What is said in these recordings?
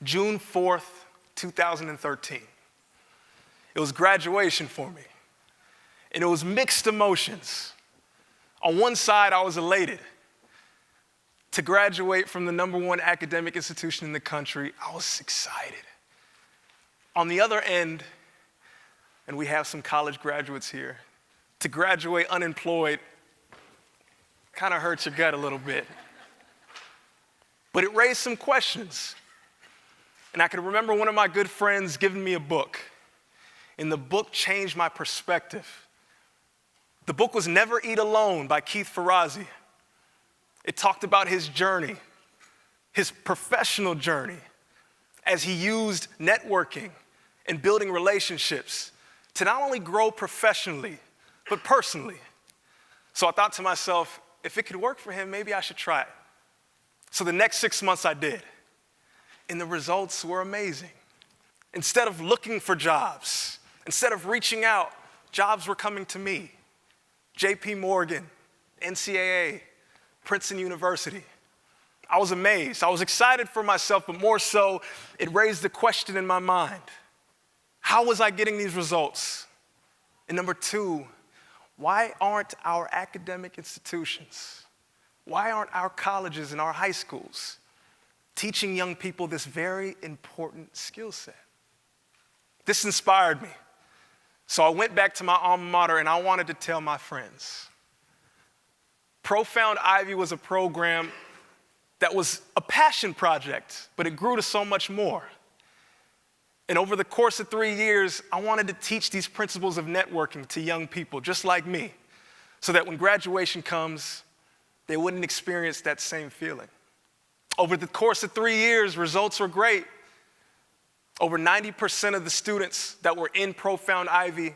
June 4th, 2013. It was graduation for me, and it was mixed emotions. On one side, I was elated to graduate from the #1 academic institution in the country. I was excited. On the other end, and we have some college graduates here, to graduate unemployed kind of hurts your gut a little bit. But it raised some questions. And I can remember one of my good friends giving me a book, and the book changed my perspective. The book was Never Eat Alone by Keith Ferrazzi. It talked about his journey, his professional journey, as he used networking and building relationships to not only grow professionally, but personally. So I thought to myself, if it could work for him, maybe I should try it. So the next 6 months I did, and the results were amazing. Instead of looking for jobs, instead of reaching out, jobs were coming to me. JP Morgan, NCAA, Princeton University. I was amazed. I was excited for myself, but more so, it raised the question in my mind. How was I getting these results? And number two, why aren't our academic institutions, why aren't our colleges and our high schools teaching young people this very important skill set? This inspired me. So I went back to my alma mater and I wanted to tell my friends. Profound Ivy was a program that was a passion project, but it grew to so much more. And over the course of 3 years, I wanted to teach these principles of networking to young people just like me, so that when graduation comes, they wouldn't experience that same feeling. Over the course of 3 years, results were great. Over 90% of the students that were in Profound Ivy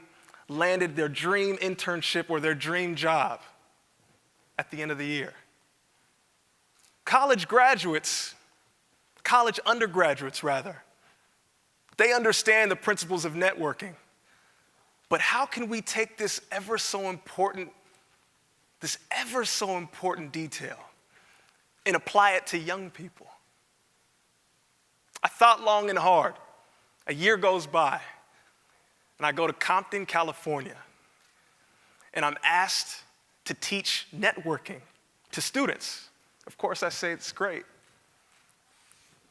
landed their dream internship or their dream job at the end of the year. College undergraduates rather, they understand the principles of networking. But how can we take this ever so important detail and apply it to young people? I thought long and hard. A year goes by, and I go to Compton, California, and I'm asked to teach networking to students. Of course, I say it's great.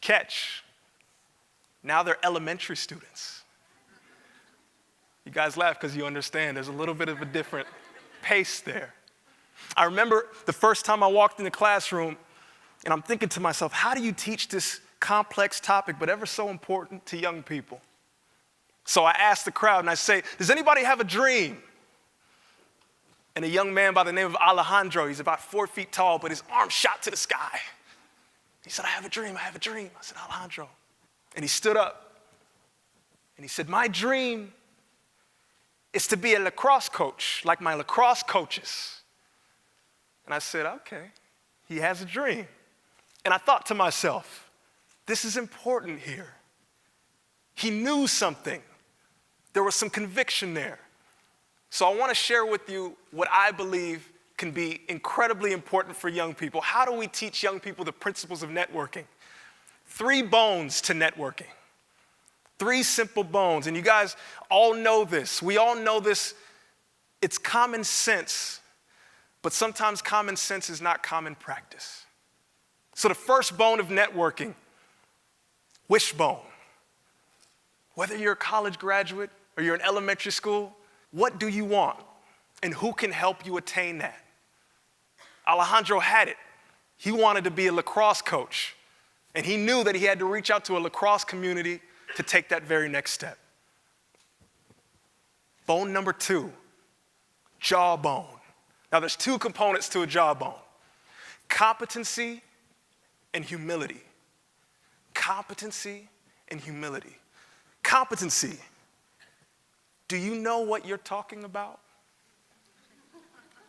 Catch. Now they're elementary students. You guys laugh because you understand there's a little bit of a different pace there. I remember the first time I walked in the classroom, and I'm thinking to myself, how do you teach this complex topic, but ever so important to young people? So I asked the crowd, and I say, does anybody have a dream? And a young man by the name of Alejandro, he's about 4 feet tall, but his arm shot to the sky. He said, I have a dream. I said, Alejandro. And he stood up, and he said, my dream is to be a lacrosse coach, like my lacrosse coaches. And I said, okay, he has a dream. And I thought to myself, this is important here. He knew something. There was some conviction there. So I want to share with you what I believe can be incredibly important for young people. How do we teach young people the principles of networking? 3 bones to networking. 3 simple bones. And you guys all know this. We all know this. It's common sense, but sometimes common sense is not common practice. So the first bone of networking, wishbone. Whether you're a college graduate or you're in elementary school, what do you want? And who can help you attain that? Alejandro had it. He wanted to be a lacrosse coach. And he knew that he had to reach out to a lacrosse community to take that very next step. Bone number 2, jawbone. Now there's 2 components to a jawbone: competency and humility. Competency and humility. Competency. Do you know what you're talking about?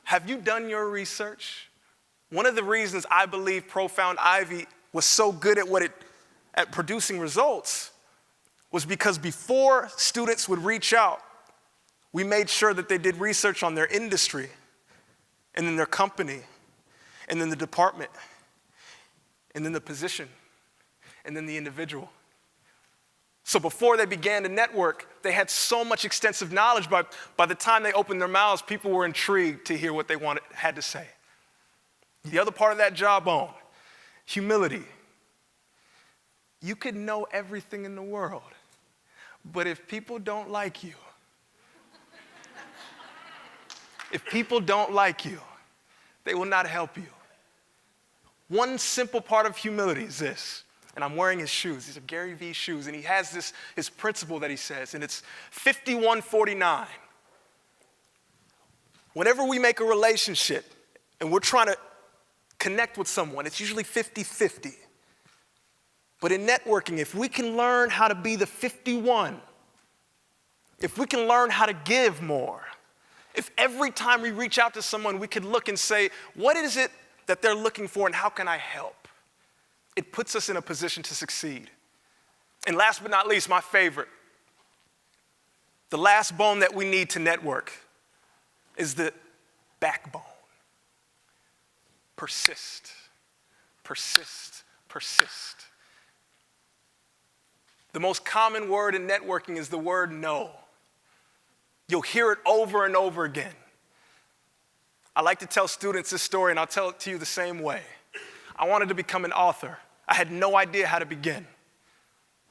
Have you done your research? One of the reasons I believe Profound Ivy was so good at producing results was because before students would reach out, we made sure that they did research on their industry, and then their company, and then the department, and then the position, and then the individual. So before they began to network, they had so much extensive knowledge, but by the time they opened their mouths, people were intrigued to hear what they had to say. The other part of that jawbone, humility. You could know everything in the world, but if people don't like you, they will not help you. One simple part of humility is this, and I'm wearing his shoes. These are Gary Vee shoes, and he has his principle that he says, and it's 51-49. Whenever we make a relationship and we're trying to connect with someone, it's usually 50-50. But in networking, if we can learn how to be the 51, if we can learn how to give more, if every time we reach out to someone, we could look and say, what is it that they're looking for and how can I help? It puts us in a position to succeed. And last but not least, my favorite, the last bone that we need to network is the backbone. Persist, persist, persist. The most common word in networking is the word no. You'll hear it over and over again. I like to tell students this story, and I'll tell it to you the same way. I wanted to become an author. I had no idea how to begin.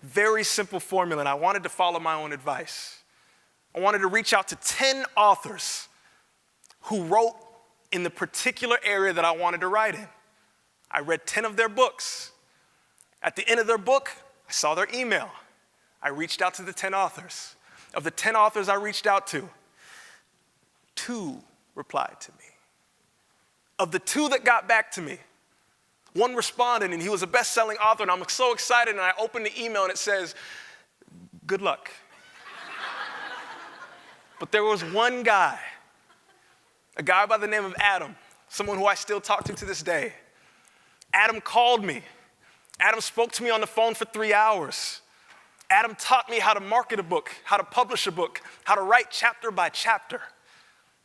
Very simple formula, and I wanted to follow my own advice. I wanted to reach out to 10 authors who wrote in the particular area that I wanted to write in. I read 10 of their books. At the end of their book, I saw their email. I reached out to the 10 authors. Of the 10 authors I reached out to, 2 replied to me. Of the 2 that got back to me, one responded, and he was a best-selling author, and I'm so excited, and I opened the email, and it says, good luck. But there was one guy, a guy by the name of Adam, someone who I still talk to this day. Adam called me. Adam spoke to me on the phone for 3 hours. Adam taught me how to market a book, how to publish a book, how to write chapter by chapter.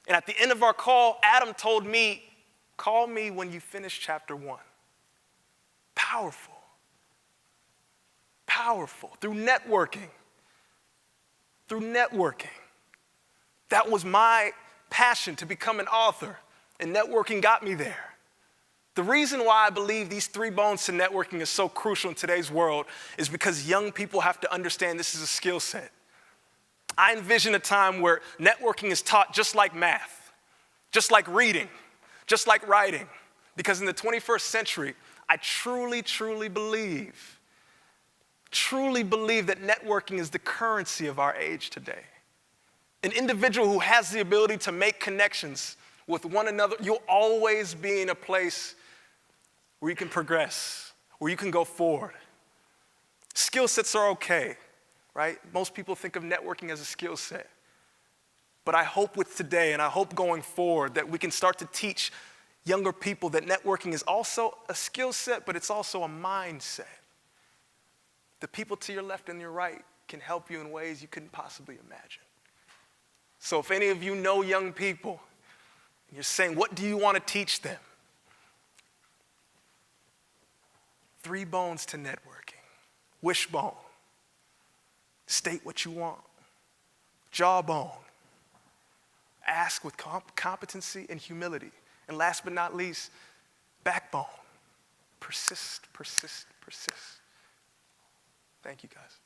And at the end of our call, Adam told me, call me when you finish chapter 1. Powerful. Powerful. Through networking. That was my passion to become an author, and networking got me there. The reason why I believe these 3 bones to networking is so crucial in today's world is because young people have to understand this is a skill set. I envision a time where networking is taught just like math, just like reading, just like writing. Because in the 21st century, I truly believe that networking is the currency of our age today. An individual who has the ability to make connections with one another, you'll always be in a place where you can progress, where you can go forward. Skill sets are okay, right? Most people think of networking as a skill set. But I hope with today, and I hope going forward, that we can start to teach younger people that networking is also a skill set, but it's also a mindset. The people to your left and your right can help you in ways you couldn't possibly imagine. So if any of you know young people, and you're saying, what do you want to teach them? 3 bones to networking. Wishbone. State what you want. Jawbone. Ask with competency and humility. And last but not least, backbone. Persist, persist, persist. Thank you, guys.